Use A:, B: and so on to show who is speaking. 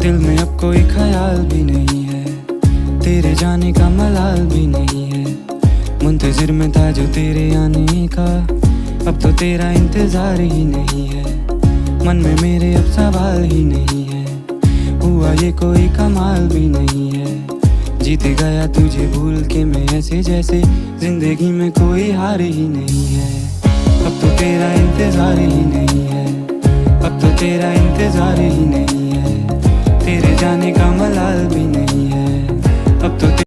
A: दिल में अब कोई ख्याल भी नहीं है, तेरे जाने का मलाल भी नहीं है। मुंतजिर में था जो तेरे आने का, अब तो तेरा इंतजार ही नहीं है। मन में मेरे अब सवाल ही नहीं है, हुआ ये कोई कमाल भी नहीं है। जीत गया तुझे भूल के मैं ऐसे जैसे जिंदगी में कोई हार ही नहीं है। अब तो तेरा इंतजार ही नहीं है, अब तो तेरा इंतजार ही नहीं है। तेरे जाने का मलाल भी